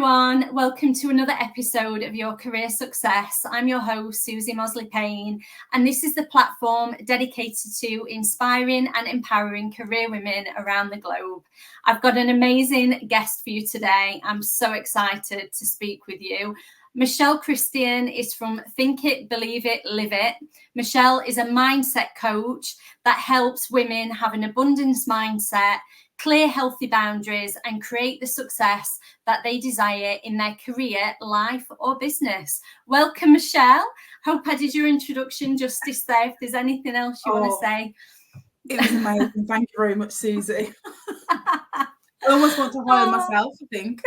everyone, welcome to another episode of Your Career Success. I'm your host, Suzi Mosley-Payne, and this is the platform dedicated to inspiring and empowering career women around the globe. I've got an amazing guest for you today. I'm so excited to speak with you. Michelle Christian is from Think It, Believe It, Live It. Michelle is a mindset coach that helps women have an abundance mindset, clear healthy boundaries, and create the success that they desire in their career, life, or business. Welcome, Michelle. Hope I did your introduction justice there. If there's anything else you want to say. It was amazing. Thank you very much, Suzi. I almost want to hire myself, I think.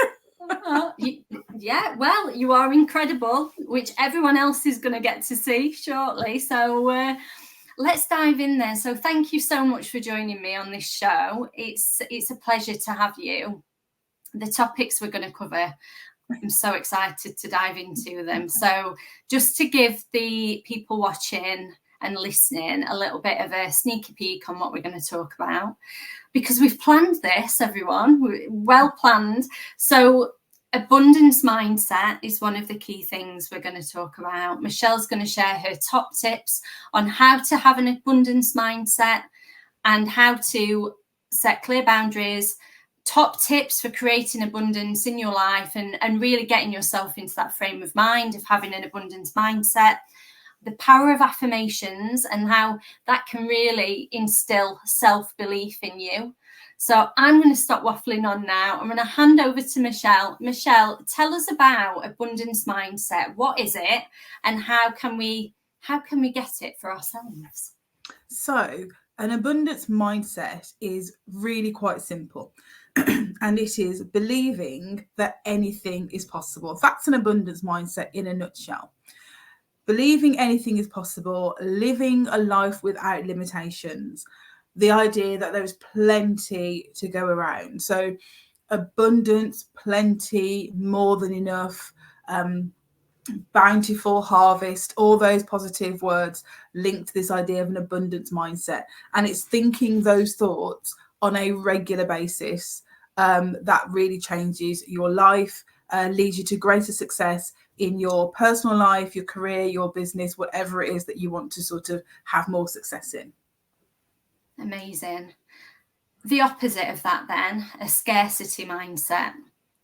Yeah, well, you are incredible, which everyone else is going to get to see shortly. So let's dive in there. So thank you so much for joining me on this show. It's a pleasure to have you. The topics we're going to cover, I'm so excited to dive into them. So just to give the people watching and listening a little bit of a sneaky peek on what we're going to talk about, because we've planned this, everyone, well planned. So abundance mindset is one of the key things we're going to talk about. Michelle's going to share her top tips on how to have an abundance mindset and how to set clear boundaries, top tips for creating abundance in your life and really getting yourself into that frame of mind of having an abundance mindset, the power of affirmations and how that can really instill self-belief in you. So I'm going to stop waffling on now. I'm going to hand over to Michelle. Michelle, tell us about abundance mindset. What is it, and how can we get it for ourselves? So, an abundance mindset is really quite simple, and it is believing that anything is possible. That's an abundance mindset in a nutshell. Believing anything is possible, living a life without limitations. The idea that there's plenty to go around. So abundance, plenty, more than enough, bountiful harvest, all those positive words linked to this idea of an abundance mindset. And it's thinking those thoughts on a regular basis that really changes your life, leads you to greater success in your personal life, your career, your business, whatever it is that you want to sort of have more success in. Amazing. The opposite of that then, a scarcity mindset.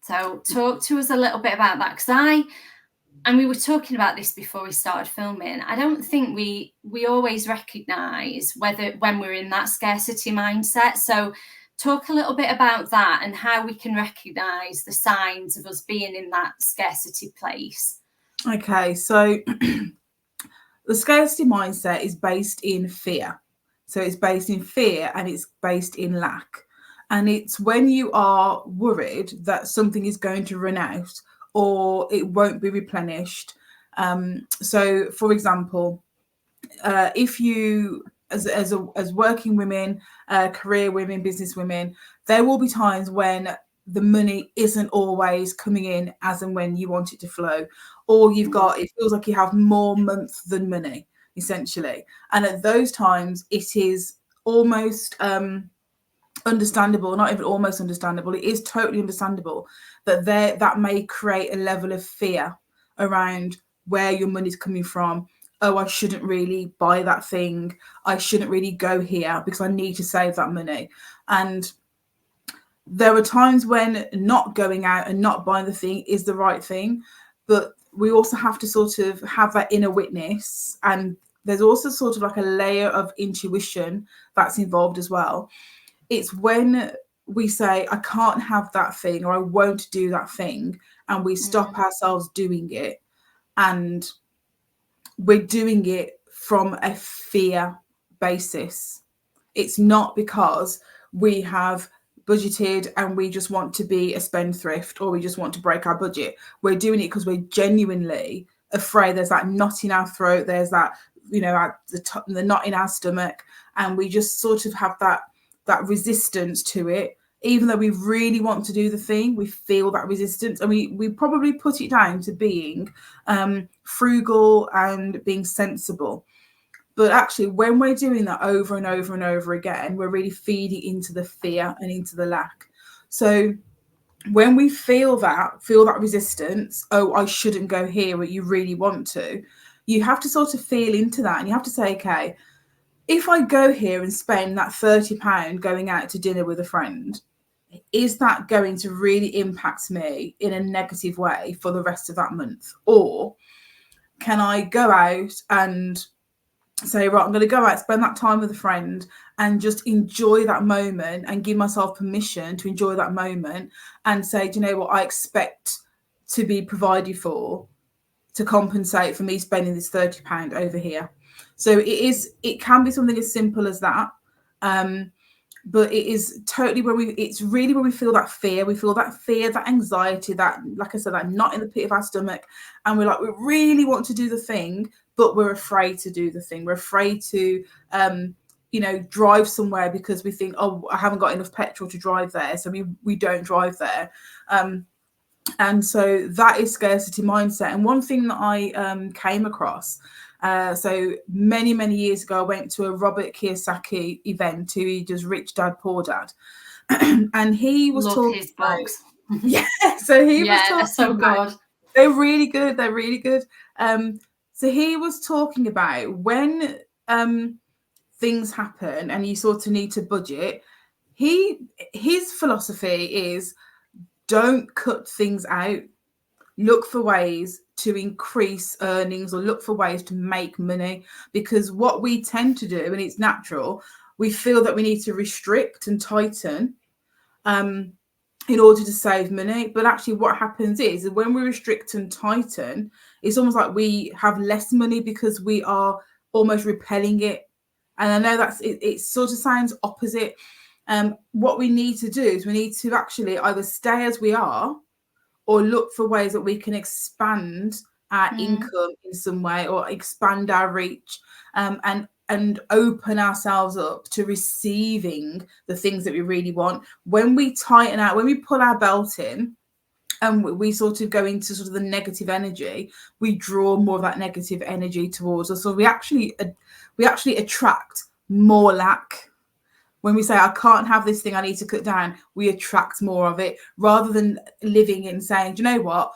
So talk to us a little bit about that, because we were talking about this before we started filming. I don't think we always recognize when we're in that scarcity mindset. So talk a little bit about that and how we can recognize the signs of us being in that scarcity place. Okay, so the scarcity mindset is based in fear. So it's based in fear and it's based in lack. And it's when you are worried that something is going to run out or it won't be replenished. So, for example, if you, as working women, career women, business women, there will be times when the money isn't always coming in as and when you want it to flow, or it feels like you have more month than money, essentially. And at those times, it is almost understandable, not even almost understandable, it is totally understandable that may create a level of fear around where your money's coming from. Oh, I shouldn't really buy that thing. I shouldn't really go here because I need to save that money. And there are times when not going out and not buying the thing is the right thing, but we also have to sort of have that inner witness. And there's also sort of like a layer of intuition that's involved as well. It's when we say, I can't have that thing, or I won't do that thing, and we stop ourselves doing it. And we're doing it from a fear basis. It's not because we have budgeted and we just want to be a spendthrift or we just want to break our budget. We're doing it because we're genuinely afraid. There's that knot in our throat. There's that, the knot in our stomach. And we just sort of have that resistance to it. Even though we really want to do the thing, we feel that resistance, and we probably put it down to being frugal and being sensible. But actually, when we're doing that over and over and over again, we're really feeding into the fear and into the lack. So when we feel that resistance, oh, I shouldn't go here, but you really want to, you have to sort of feel into that, and you have to say, okay, if I go here and spend that £30 going out to dinner with a friend, is that going to really impact me in a negative way for the rest of that month? Or can I go out and say, right, I'm going to go out, spend that time with a friend and just enjoy that moment and give myself permission to enjoy that moment and say, do you know what, I expect to be provided for to compensate for me spending this £30 over here. So it can be something as simple as that. But it is totally it's really where we feel that fear, that anxiety, that, like I said, that knot in the pit of our stomach, and we're like, we really want to do the thing, but we're afraid to do the thing. We're afraid to drive somewhere because we think, oh, I haven't got enough petrol to drive there, so we don't drive there. And so that is scarcity mindset. And one thing that I came across, so many years ago, I went to a Robert Kiyosaki event who he does Rich Dad Poor Dad, and he was talking his books. Yeah, so he was talking so good. They're really good. So he was talking about when things happen and you sort of need to budget. His philosophy is, don't cut things out. Look for ways to increase earnings or look for ways to make money, because what we tend to do, and it's natural, we feel that we need to restrict and tighten in order to save money. But actually what happens is that when we restrict and tighten, it's almost like we have less money because we are almost repelling it. And I know it sort of sounds opposite. What we need to do is we need to actually either stay as we are or look for ways that we can expand our income in some way, or expand our reach, and open ourselves up to receiving the things that we really want. When we tighten out, when we pull our belt in, and we sort of go into sort of the negative energy, we draw more of that negative energy towards us. So we actually attract more lack. When we say, I can't have this thing, I need to cut down, we attract more of it, rather than living in saying, do you know what?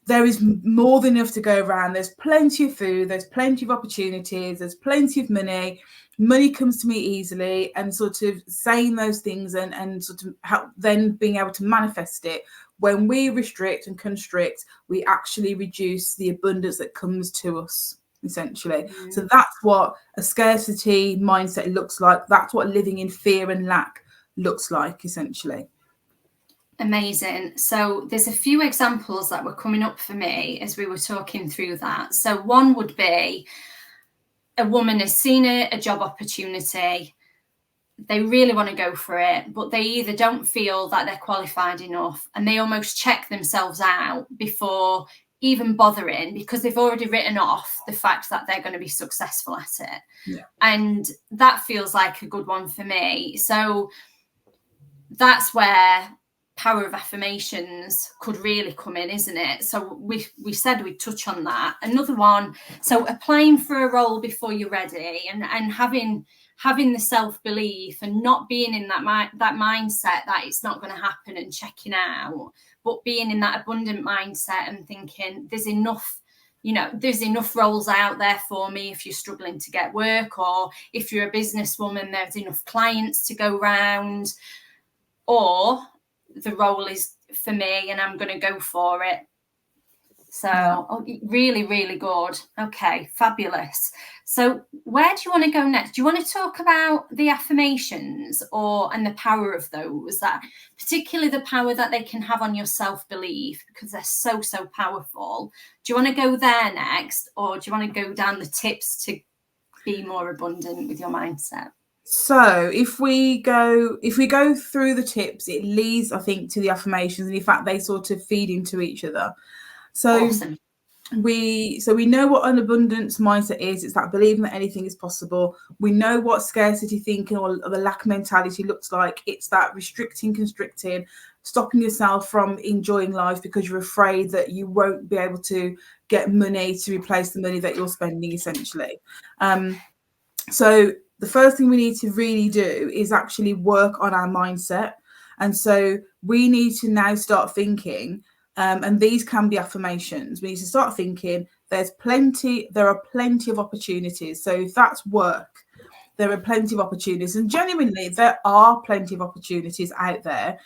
There is more than enough to go around. There's plenty of food. There's plenty of opportunities. There's plenty of money. Money comes to me easily, and sort of saying those things and sort of help then being able to manifest it. When we restrict and constrict, we actually reduce the abundance that comes to us, essentially. So that's what a scarcity mindset looks like. That's what living in fear and lack looks like, essentially. Amazing. So there's a few examples that were coming up for me as we were talking through that. So one would be, a woman has seen a job opportunity. They really want to go for it, but they either don't feel that they're qualified enough, and they almost check themselves out before even bothering, because they've already written off the fact that they're going to be successful at it. Yeah. And that feels like a good one for me. So that's where power of affirmations could really come in, isn't it? So we said we'd touch on that. Another one, so applying for a role before you're ready, and having the self-belief and not being in that mindset that it's not going to happen and checking out, but being in that abundant mindset and thinking there's enough roles out there for me if you're struggling to get work, or if you're a businesswoman, there's enough clients to go round, or the role is for me and I'm going to go for it. So really, really good. Okay, fabulous. So where do you want to go next? Do you want to talk about the affirmations and the power of those, that particularly the power that they can have on your self-belief, because they're so powerful? Do you want to go there next, or do you want to go down the tips to be more abundant with your mindset? So if we go through the tips, it leads, I think, to the affirmations, and in fact they sort of feed into each other. So awesome. We know what an abundance mindset is. It's that believing that anything is possible. We know what scarcity thinking or the lack mentality looks like. It's that restricting, constricting, stopping yourself from enjoying life because you're afraid that you won't be able to get money to replace the money that you're spending, essentially. So the first thing we need to really do is actually work on our mindset. And so we need to now start thinking, and these can be affirmations. We need to start thinking there are plenty of opportunities. So if that's work, there are plenty of opportunities, and genuinely there are plenty of opportunities out there.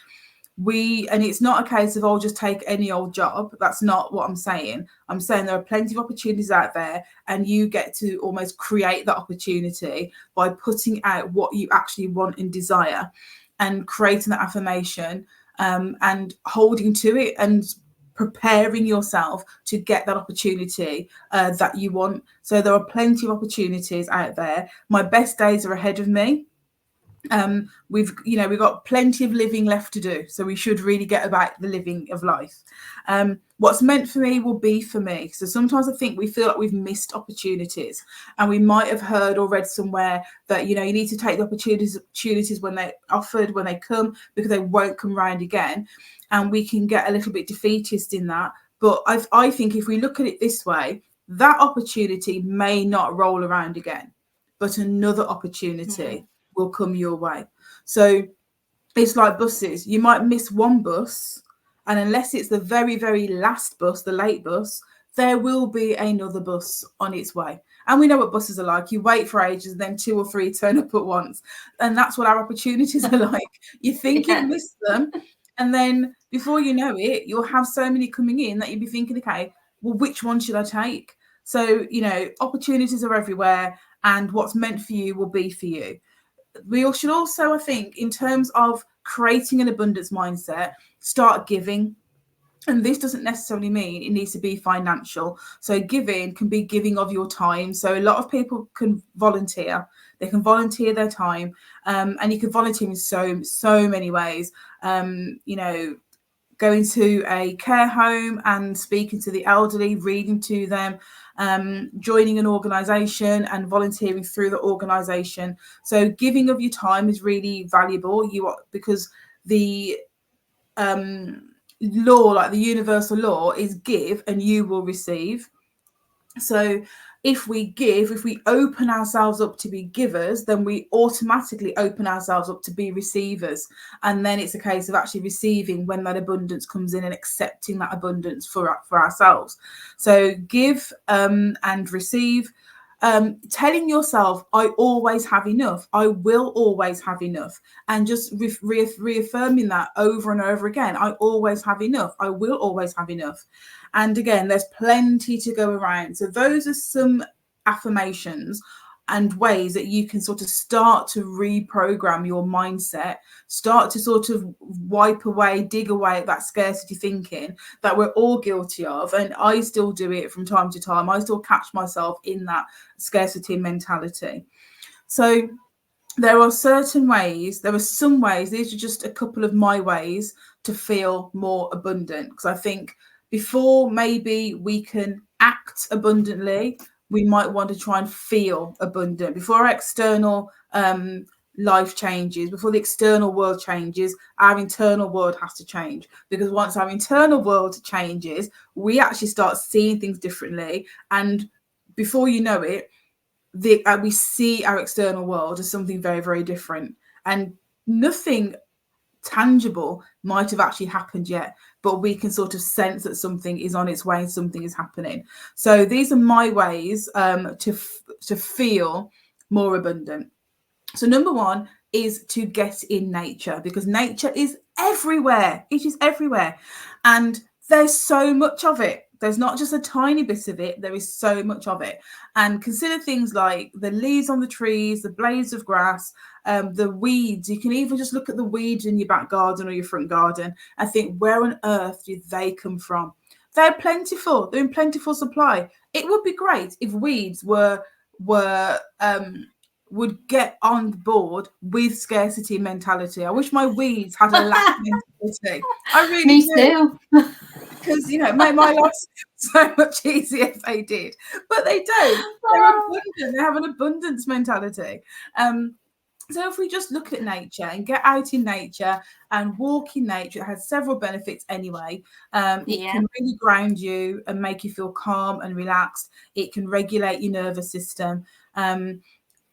And it's not a case of, just take any old job. That's not what I'm saying. I'm saying there are plenty of opportunities out there, and you get to almost create that opportunity by putting out what you actually want and desire, and creating that affirmation, and holding to it, and preparing yourself to get that opportunity that you want. So there are plenty of opportunities out there. My best days are ahead of me. We've got plenty of living left to do, so we should really get about the living of life. What's meant for me will be for me. So sometimes I think we feel like we've missed opportunities, and we might have heard or read somewhere that you need to take the opportunities when they're offered, when they come, because they won't come round again, and we can get a little bit defeatist in that. But I think if we look at it this way, that opportunity may not roll around again, but another opportunity will come your way. So it's like buses. You might miss one bus, and unless it's the very, very last bus, the late bus, there will be another bus on its way. And we know what buses are like. You wait for ages, and then 2 or 3 turn up at once. And that's what our opportunities are like. You think you've missed them, and then before you know it, you'll have so many coming in that you'll be thinking, okay, well, which one should I take? So, opportunities are everywhere, and what's meant for you will be for you. We should also, I think, in terms of creating an abundance mindset, start giving. And this doesn't necessarily mean it needs to be financial. So giving can be giving of your time. So a lot of people can volunteer. They can volunteer their time, and you can volunteer in so many ways. Going to a care home and speaking to the elderly, reading to them, joining an organisation and volunteering through the organisation. So giving of your time is really valuable. Because the law, like the universal law, is give and you will receive. So if we open ourselves up to be givers, then we automatically open ourselves up to be receivers. And then it's a case of actually receiving when that abundance comes in, and accepting that abundance for ourselves. So give and receive. Telling yourself, I always have enough, I will always have enough, and just reaffirming that over and over again. I always have enough, I will always have enough. And again, there's plenty to go around. So those are some affirmations and ways that you can sort of start to reprogram your mindset, start to sort of dig away at that scarcity thinking that we're all guilty of. And I still do it from time to time. I still catch myself in that scarcity mentality. So there are some ways, these are just a couple of my ways to feel more abundant. Because I think before maybe we can act abundantly, we might want to try and feel abundant. Before our external life changes, before the external world changes, our internal world has to change. Because once our internal world changes, we actually start seeing things differently. And before you know it, we see our external world as something very, very different. And nothing tangible might have actually happened yet, but we can sort of sense that something is on its way and something is happening. So these are my ways to feel more abundant. So number one is to get in nature, because nature is everywhere. It is everywhere, and there's so much of it. There's not just a tiny bit of it, there is so much of it. And consider things like the leaves on the trees, the blades of grass, the weeds. You can even just look at the weeds in your back garden or your front garden and think, where on earth did they come from? They're plentiful. They're in plentiful supply. It would be great if weeds would get on board with scarcity mentality. I wish my weeds had a lack mentality. I really Me do. too. Because my life so much easier if they did, but they don't. They're abundant. They have an abundance mentality. So if we just look at nature and get out in nature and walk in nature, it has several benefits anyway. It can really ground you and make you feel calm and relaxed. It can regulate your nervous system.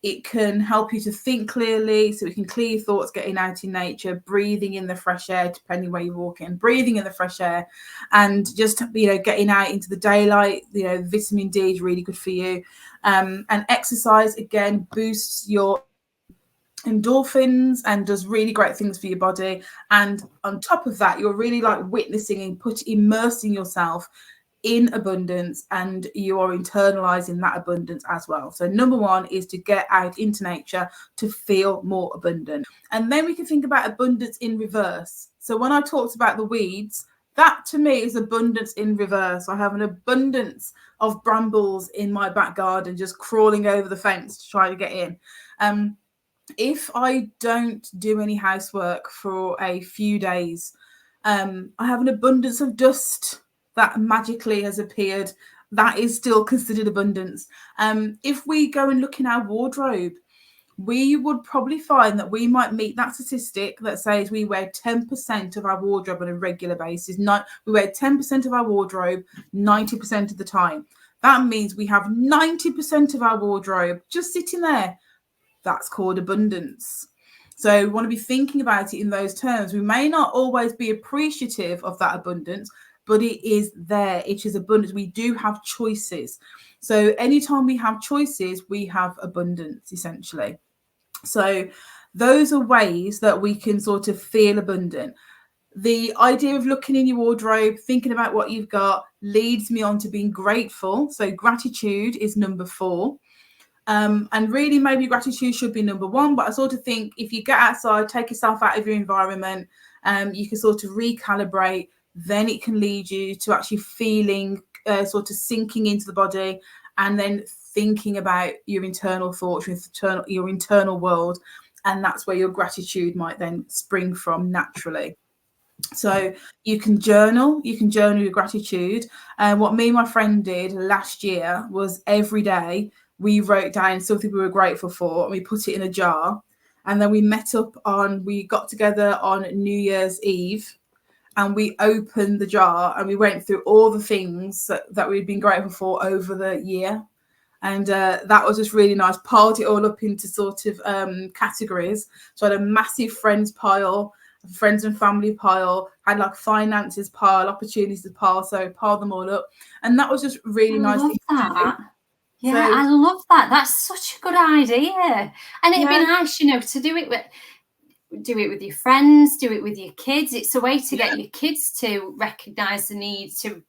It can help you to think clearly, so it can clear your thoughts, getting out in nature, breathing in the fresh air, depending where you're walking, breathing in the fresh air, and just, getting out into the daylight. Vitamin D is really good for you. And exercise, again, boosts your endorphins and does really great things for your body. And on top of that, you're really like witnessing and immersing yourself in abundance, and you are internalizing that abundance as well. So number one is to get out into nature to feel more abundant. And then we can think about abundance in reverse. So when I talked about the weeds, that to me is abundance in reverse. I have an abundance of brambles in my back garden just crawling over the fence to try to get in. If I don't do any housework for a few days, I have an abundance of dust that magically has appeared. That is still considered abundance. If we go and look in our wardrobe, we would probably find that we might meet that statistic that says we wear 10% of our wardrobe on a regular basis. We wear 10% of our wardrobe 90% of the time. That means we have 90% of our wardrobe just sitting there. That's called abundance. So we want to be thinking about it in those terms. We may not always be appreciative of that abundance, but it is there. It is abundance. We do have choices. So anytime we have choices, we have abundance, essentially. So those are ways that we can sort of feel abundant. The idea of looking in your wardrobe, thinking about what you've got, leads me on to being grateful. So gratitude is number 4. And really, maybe gratitude should be number 1. But I sort of think if you get outside, take yourself out of your environment, you can sort of recalibrate. Then it can lead you to actually feeling, sort of sinking into the body, and then thinking about your internal thoughts, your internal world. And that's where your gratitude might then spring from naturally. So you can journal your gratitude. And what me and my friend did last year was every day we wrote down something we were grateful for, and we put it in a jar. And then we got together on New Year's Eve, and we opened the jar and we went through all the things that we'd been grateful for over the year. And that was just really nice. Piled it all up into sort of categories. So I had a massive friends pile, friends and family pile, had like finances pile, opportunities pile. So piled them all up. And that was just really nice. Love that. Yeah, I love that. That's such a good idea. And it'd be nice, to do it with your friends, do it with your kids. It's a way to get your kids to recognise the need to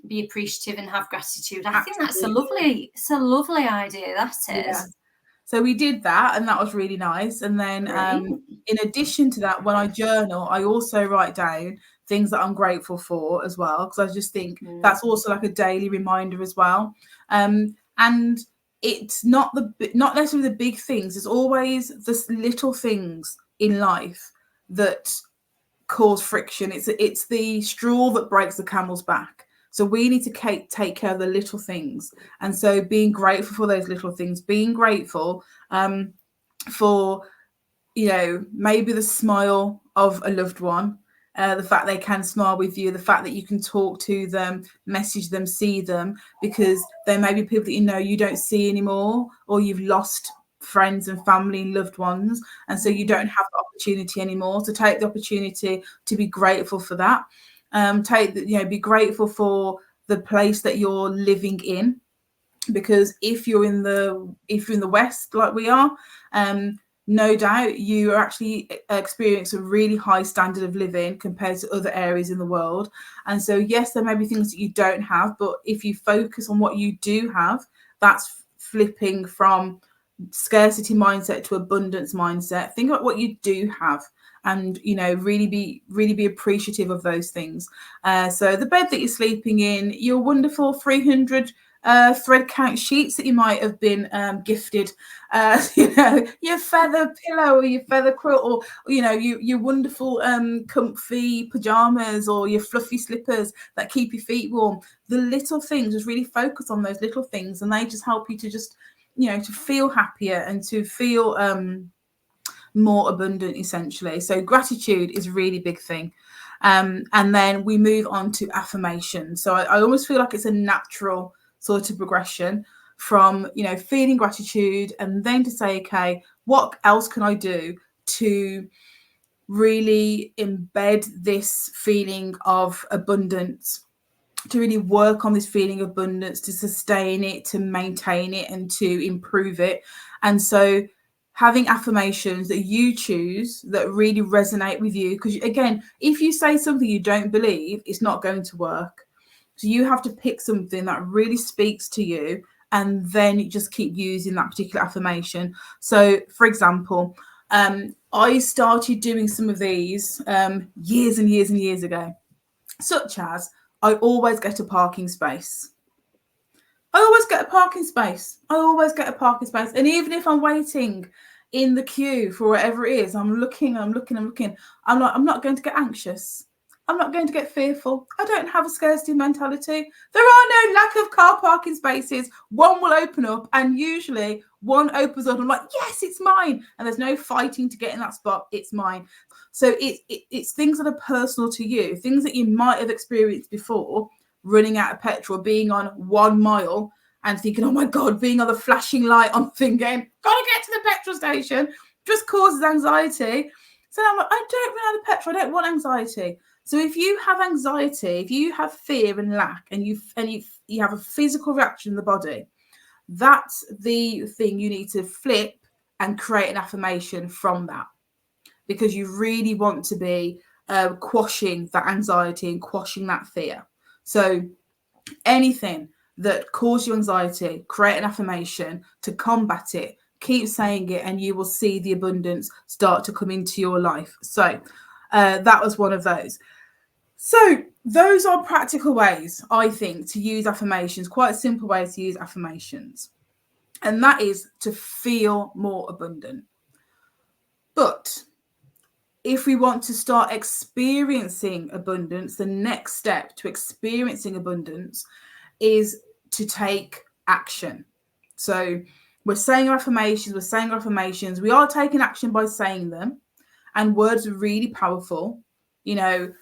be appreciative and have gratitude. I think that's a lovely idea. That is. Yeah. So we did that, and that was really nice. And then in addition to that, when I journal, I also write down things that I'm grateful for as well, because I just think that's also like a daily reminder as well. And it's not necessarily the big things. It's always the little things in life that cause friction. It's the straw that breaks the camel's back. So we need to take care of the little things. And so being grateful for those little things, being grateful for, maybe the smile of a loved one, the fact they can smile with you, the fact that you can talk to them, message them, see them, because there may be people that you don't see anymore, or you've lost friends and family and loved ones, and so you don't have the opportunity anymore. So take the opportunity to be grateful for that. Be grateful for the place that you're living in, because if you're in the West like we are, no doubt you are actually experiencing a really high standard of living compared to other areas in the world. And so yes, there may be things that you don't have, but if you focus on what you do have, that's flipping from scarcity mindset to abundance mindset. Think about what you do have, and really be appreciative of those things. So the bed that you're sleeping in, your wonderful 300 thread count sheets that you might have been gifted, your feather pillow or your feather quilt, or your wonderful comfy pajamas, or your fluffy slippers that keep your feet warm. The little things, just really focus on those little things, and they just help you to just to feel happier and to feel more abundant, essentially. So gratitude is a really big thing. And then we move on to affirmations. So I almost feel like it's a natural sort of progression. from, you know, feeling gratitude, and then to say, okay, what else can I do to really embed this feeling of abundance, to really work on this feeling of abundance, to sustain it, to maintain it, and to improve it. And so having affirmations that you choose that really resonate with you, because again, if you say something you don't believe, it's not going to work. So you have to pick something that really speaks to you, and then you just keep using that particular affirmation. So for example, I started doing some of these years and years and years ago, such as, I always get a parking space. I always get a parking space. I always get a parking space. And even if I'm waiting in the queue for whatever it is, I'm looking. I'm like, I'm not going to get anxious. I'm not going to get fearful. I don't have a scarcity mentality. There are no lack of car parking spaces. One will open up, and usually one opens up. I'm like, yes, it's mine. And there's no fighting to get in that spot. It's mine. So it's things that are personal to you, things that you might have experienced before, running out of petrol, being on 1 mile and thinking, oh my God, being on the flashing light, I'm thinking, gotta get to the petrol station, just causes anxiety. So I'm like, I don't run out of petrol, I don't want anxiety. So if you have anxiety, if you have fear and lack, and you have a physical reaction in the body, that's the thing you need to flip and create an affirmation from that, because you really want to be quashing that anxiety and quashing that fear. So anything that causes you anxiety, create an affirmation to combat it. Keep saying it, and you will see the abundance start to come into your life. So that was one of those. So those are practical ways, I think, to use affirmations, quite simple ways to use affirmations. And that is to feel more abundant. But if we want to start experiencing abundance, the next step to experiencing abundance is to take action. So we're saying our affirmations, we are taking action by saying them, and words are really powerful. You know,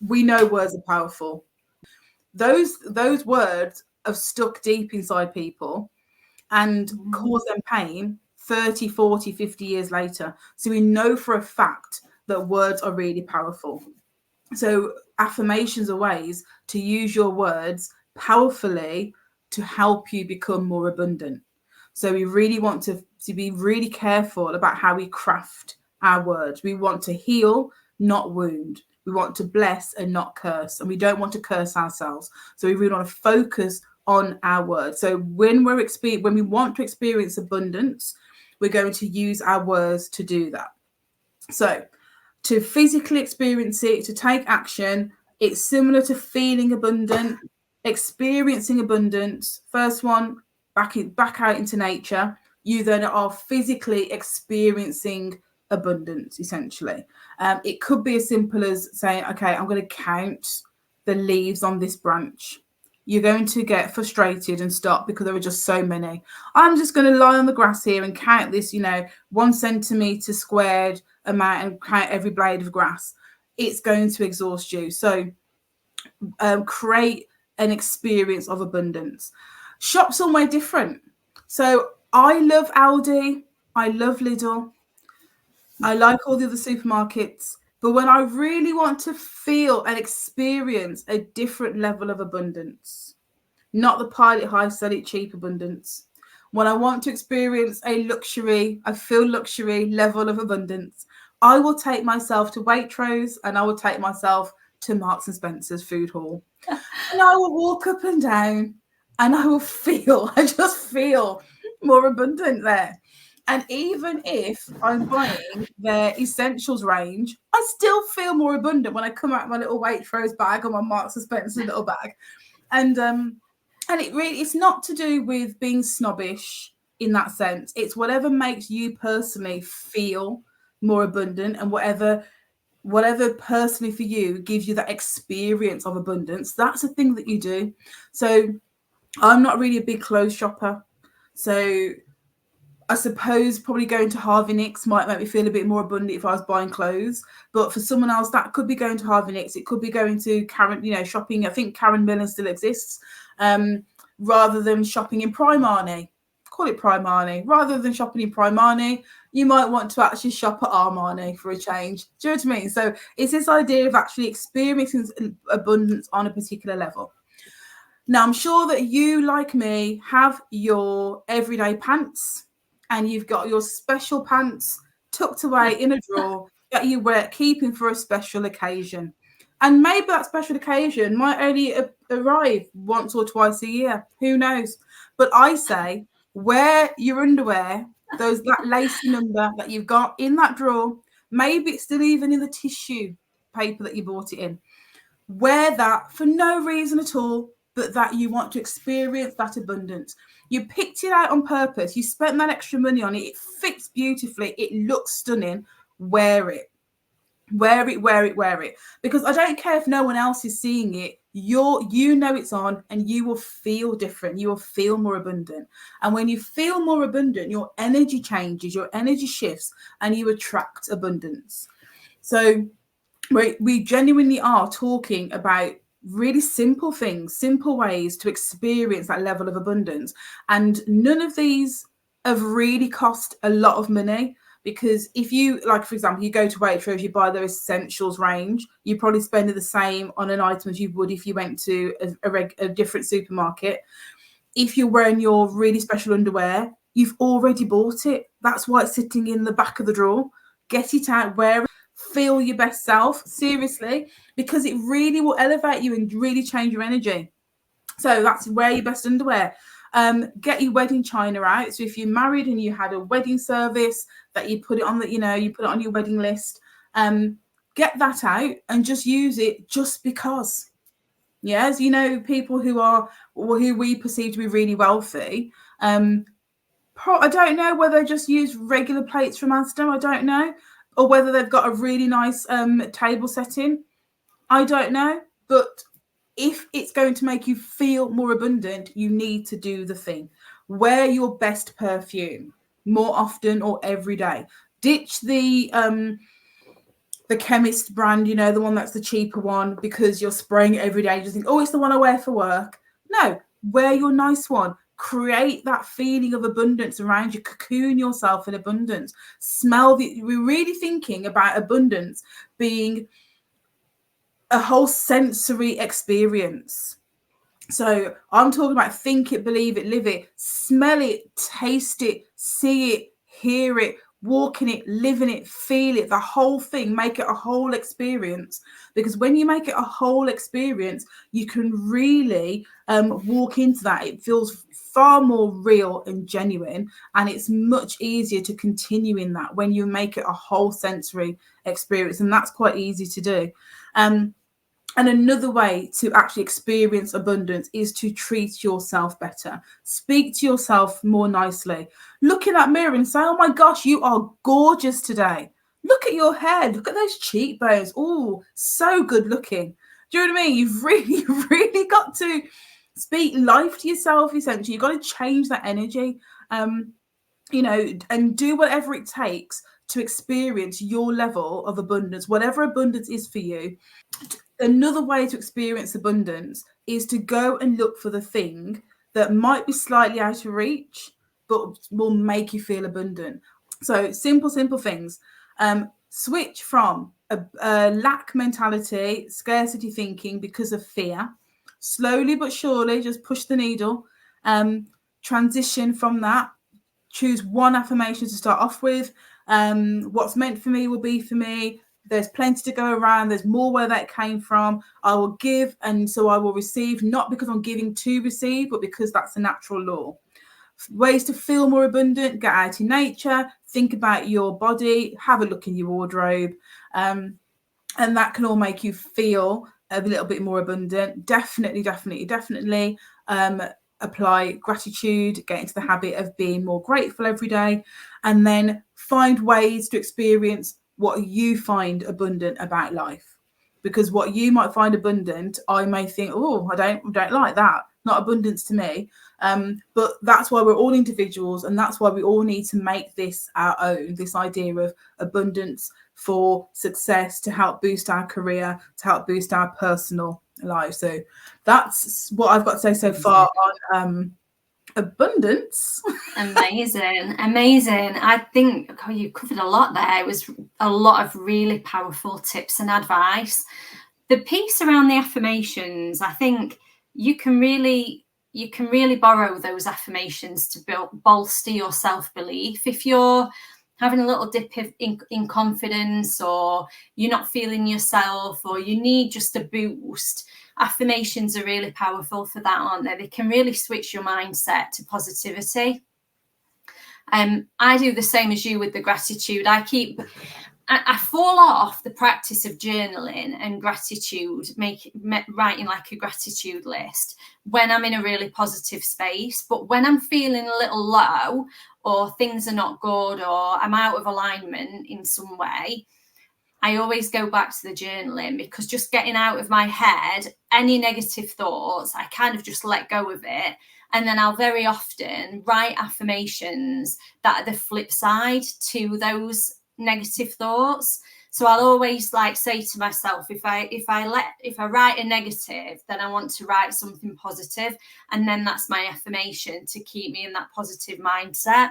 we know words are powerful. Those words have stuck deep inside people and cause them pain 30, 40, 50 years later. So we know for a fact that words are really powerful. So affirmations are ways to use your words powerfully to help you become more abundant. So we really want to be really careful about how we craft our words. We want to heal, not wound. We want to bless and not curse. And we don't want to curse ourselves. So we really want to focus on our words. So when we want to experience abundance, we're going to use our words to do that. So to physically experience it, to take action, it's similar to feeling abundant, experiencing abundance. First one, back out into nature. You then are physically experiencing abundance, essentially. It could be as simple as saying, okay, I'm going to count the leaves on this branch. You're going to get frustrated and stop because there are just so many. I'm just going to lie on the grass here and count this, 1 centimetre squared amount, and count every blade of grass. It's going to exhaust you. So create an experience of abundance. Shops are way different. So I love Aldi. I love Lidl. I like all the other supermarkets. But when I really want to feel and experience a different level of abundance, not the pilot high, sell it cheap abundance. When I want to experience a feel luxury level of abundance, I will take myself to Waitrose, and I will take myself to Marks and Spencer's food hall. And I will walk up and down, and I just feel more abundant there. And even if I'm buying their essentials range, I still feel more abundant when I come out of my little Waitrose bag or my Marks and Spencer little bag. And it's not to do with being snobbish in that sense. It's whatever makes you personally feel more abundant, and whatever personally for you gives you that experience of abundance. That's the thing that you do. So I'm not really a big clothes shopper. So I suppose probably going to Harvey Nicks might make me feel a bit more abundant if I was buying clothes. But for someone else, that could be going to Harvey Nicks. It could be going to Karen, shopping. I think Karen Millen still exists. rather than shopping in Primani. Call it Primani. Rather than shopping in Primani, you might want to actually shop at Armani for a change. Do you know what I mean? So it's this idea of actually experiencing abundance on a particular level. Now, I'm sure that you, like me, have your everyday pants, and you've got your special pants tucked away in a drawer that you wear, keeping for a special occasion. And maybe that special occasion might only arrive once or twice a year. Who knows? But I say, wear your underwear, that lacy number that you've got in that drawer. Maybe it's still even in the tissue paper that you bought it in. Wear that for no reason at all, but that you want to experience that abundance. You picked it out on purpose. You spent that extra money on it. It fits beautifully. It looks stunning. Wear it. Wear it, wear it, wear it. Because I don't care if no one else is seeing it. You know it's on, and you will feel different. You will feel more abundant. And when you feel more abundant, your energy changes, your energy shifts, and you attract abundance. So we genuinely are talking about really simple things, simple ways to experience that level of abundance. And none of these have really cost a lot of money. Because if you, like, for example, you go to Waitrose, you buy their essentials range, you probably spend the same on an item as you would if you went to a different supermarket. If you're wearing your really special underwear, you've already bought it. That's why it's sitting in the back of the drawer. Get it out, wear it, feel your best self, seriously, because it really will elevate you and really change your energy. So that's wear your best underwear. Get your wedding china out. So if you're married and you had a wedding service that you put it on, you put it on your wedding list, get that out and just use it just because. Yes, people who we perceive to be really wealthy. I don't know whether they just use regular plates from Asda. I don't know, or whether they've got a really nice table setting. I don't know, but if it's going to make you feel more abundant, you need to do the thing. Wear your best perfume more often or every day. Ditch the chemist brand, the one that's the cheaper one, because you're spraying it every day. You just think, oh, it's the one I wear for work. No, wear your nice one. Create that feeling of abundance around you. Cocoon yourself in abundance. We're really thinking about abundance being a whole sensory experience. So I'm talking about think it, believe it, live it, smell it, taste it, see it, hear it, walk in it, live in it, feel it, the whole thing. Make it a whole experience. Because when you make it a whole experience, you can really walk into that. It feels far more real and genuine, and it's much easier to continue in that when you make it a whole sensory experience, and that's quite easy to do. And another way to actually experience abundance is to treat yourself better. Speak to yourself more nicely. Look in that mirror and say, oh my gosh, you are gorgeous today. Look at your hair. Look at those cheekbones. Oh, so good looking. Do you know what I mean? You've really got to speak life to yourself, essentially. You've got to change that energy, and do whatever it takes to experience your level of abundance, whatever abundance is for you. Another way to experience abundance is to go and look for the thing that might be slightly out of reach, but will make you feel abundant. So simple things. Switch from a lack mentality, scarcity thinking because of fear. Slowly but surely, just push the needle. Transition from that. Choose one affirmation to start off with. What's meant for me will be for me. There's plenty to go around. There's more where that came from. I will give, and so I will receive, not because I'm giving to receive, but because that's a natural law. Ways to feel more abundant: get out in nature, think about your body, have a look in your wardrobe, and that can all make you feel a little bit more abundant. Definitely apply gratitude, get into the habit of being more grateful every day, and then find ways to experience what you find abundant about life. Because what you might find abundant, I may think, oh, I don't like that. Not abundance to me. But that's why we're all individuals, and that's why we all need to make this our own, this idea of abundance for success, to help boost our career, to help boost our personal life. So that's what I've got to say so far on abundance. Amazing. I think you covered a lot there. It was a lot of really powerful tips and advice. The piece around the affirmations, I think you can really borrow those affirmations to bolster your self-belief. If you're having a little dip in confidence, or you're not feeling yourself, or you need just a boost, affirmations are really powerful for that, aren't they? They can really switch your mindset to positivity. I do the same as you with the gratitude. I fall off the practice of journaling and gratitude, writing like a gratitude list when I'm in a really positive space. But when I'm feeling a little low, or things are not good, or I'm out of alignment in some way, I always go back to the journaling, because just getting out of my head any negative thoughts, I kind of just let go of it. And then I'll very often write affirmations that are the flip side to those negative thoughts. So I'll always say to myself, if I write a negative, then I want to write something positive, and then that's my affirmation to keep me in that positive mindset.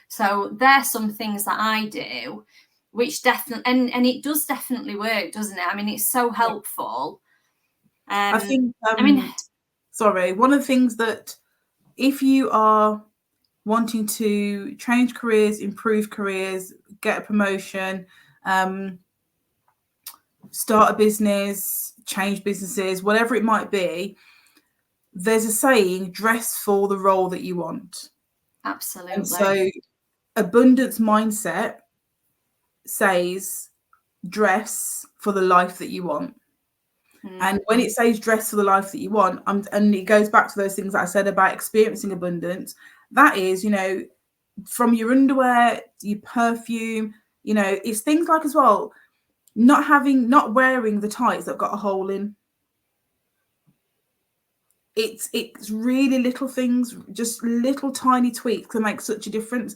So there's some things that I do, which definitely, and it does definitely work, doesn't it? I mean, it's so helpful. I think sorry, one of the things that, if you are wanting to change careers, improve careers, get a promotion, start a business, change businesses, whatever it might be, there's a saying, dress for the role that you want. Absolutely. And so abundance mindset says dress for the life that you want. And when it says dress for the life that you want, and it goes back to those things that I said about experiencing abundance, that is, from your underwear, your perfume, it's things like, as well, not wearing the tights that got a hole in. It's really little things, just little tiny tweaks can make such a difference.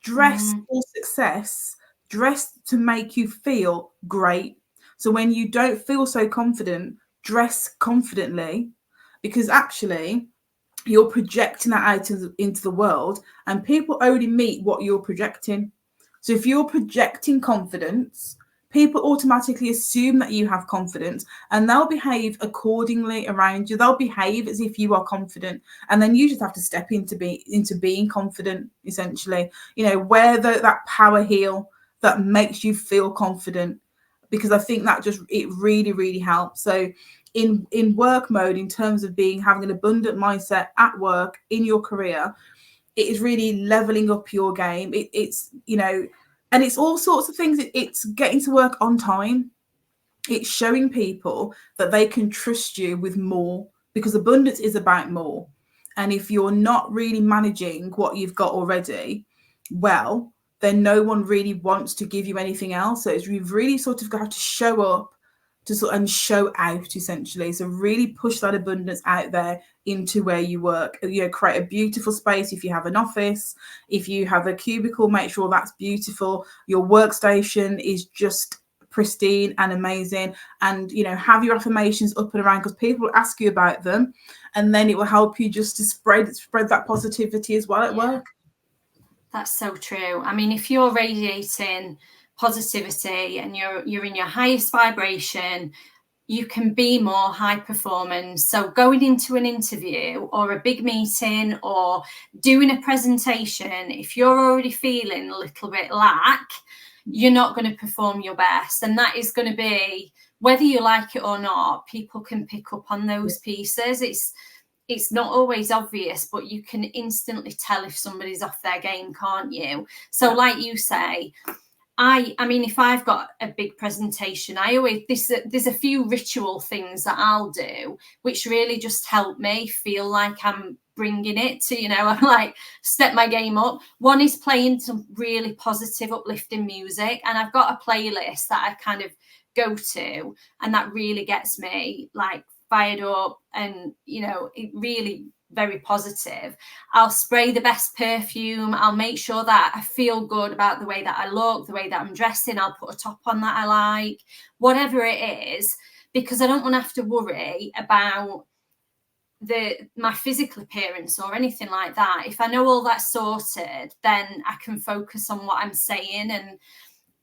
Dress for success, dress to make you feel great. So when you don't feel so confident, dress confidently, because actually you're projecting that out into the world, and people only meet what you're projecting. So if you're projecting confidence, people automatically assume that you have confidence, and they'll behave accordingly around you. They'll behave as if you are confident, and then you just have to step into being confident, essentially. Wear that power heel that makes you feel confident, because I think that it really, really helps. So in work mode, in terms of having an abundant mindset at work, in your career, it is really leveling up your game. It's and it's all sorts of things. It's getting to work on time. It's showing people that they can trust you with more, because abundance is about more. And if you're not really managing what you've got already well, then no one really wants to give you anything else. So you've really sort of got to show up and show out, essentially. So really push that abundance out there into where you work. Create a beautiful space. If you have an office, if you have a cubicle, make sure that's beautiful. Your workstation is just pristine and amazing, and have your affirmations up and around, because people will ask you about them, and then it will help you just to spread that positivity as well at work. That's so true. I mean, if you're radiating positivity and you're in your highest vibration, you can be more high performance. So going into an interview or a big meeting or doing a presentation, if you're already feeling a little bit lack, you're not going to perform your best. And that is going to be, whether you like it or not, people can pick up on those pieces. It's not always obvious, but you can instantly tell if somebody's off their game, can't you? So like you say, I mean, if I've got a big presentation, there's a few ritual things that I'll do, which really just help me feel like I'm bringing it to, I'm like, step my game up. One is playing some really positive, uplifting music. And I've got a playlist that I kind of go to, and that really gets me like fired up, and it really very positive. I'll spray the best perfume. I'll make sure that I feel good about the way that I look, the way that I'm dressing. I'll put a top on that I like, whatever it is. because I don't want to have to worry about my physical appearance or anything like that. If I know all that's sorted, then I can focus on what I'm saying and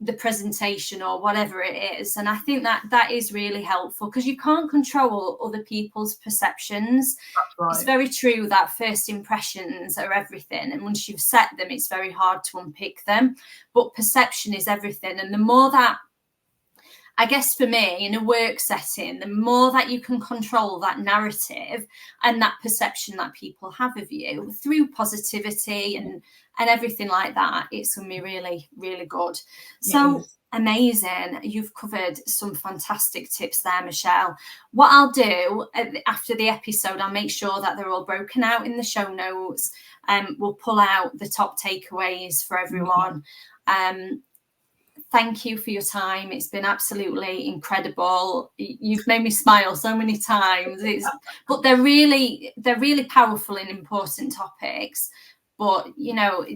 the presentation or whatever it is. And I think that is really helpful, because you can't control other people's perceptions. Right. It's very true that first impressions are everything, and once you've set them, it's very hard to unpick them. But perception is everything, and the more that, I guess for me, in a work setting, the more that you can control that narrative and that perception that people have of you through positivity and everything like that, it's going to be really, really good. So amazing. You've covered some fantastic tips there, Michelle. What I'll do after the episode, I'll make sure that they're all broken out in the show notes. We'll pull out the top takeaways for everyone. Thank you for your time. It's been absolutely incredible. You've made me smile so many times. But they're really powerful and important topics. But, you know,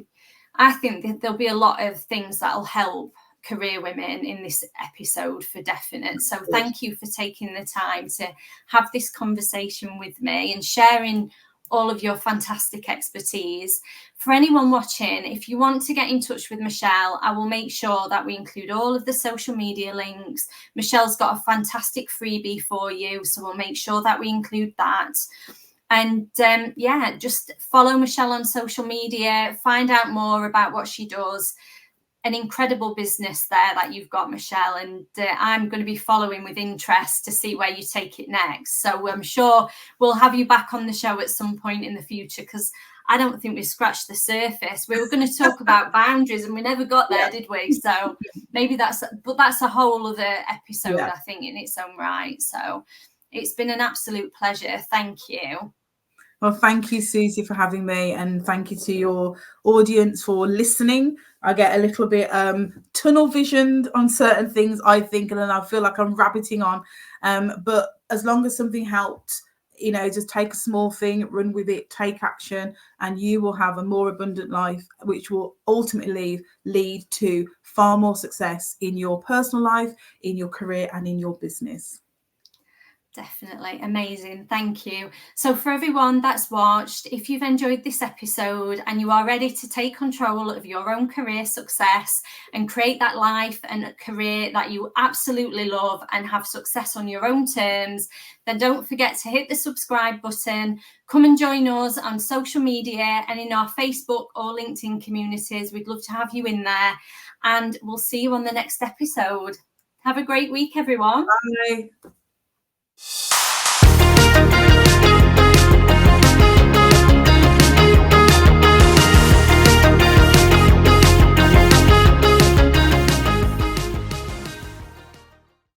I think that there'll be a lot of things that'll help career women in this episode for definite. So thank you for taking the time to have this conversation with me and sharing all of your fantastic expertise. For anyone watching, if you want to get in touch with Michelle, I will make sure that we include all of the social media links. Michelle's got a fantastic freebie for you, so we'll make sure that we include that. And just follow Michelle on social media, find out more about what she does. An incredible business there that you've got, Michelle, and I'm going to be following with interest to see where you take it next. So I'm sure we'll have you back on the show at some point in the future, because I don't think we scratched the surface. We were going to talk about boundaries and we never got there, did we? So maybe that's a whole other episode, I think, in its own right. So it's been an absolute pleasure. Thank you. Well, thank you, Suzi, for having me, and thank you to your audience for listening. I get a little bit tunnel visioned on certain things, I think, and then I feel like I'm rabbiting on. But as long as something helped, you know, just take a small thing, run with it, take action, and you will have a more abundant life, which will ultimately lead to far more success in your personal life, in your career, and in your business. Definitely. Amazing. Thank you. So for everyone that's watched, if you've enjoyed this episode and you are ready to take control of your own career success and create that life and a career that you absolutely love and have success on your own terms, then don't forget to hit the subscribe button. Come and join us on social media and in our Facebook or LinkedIn communities. We'd love to have you in there, and we'll see you on the next episode. Have a great week, everyone. Bye.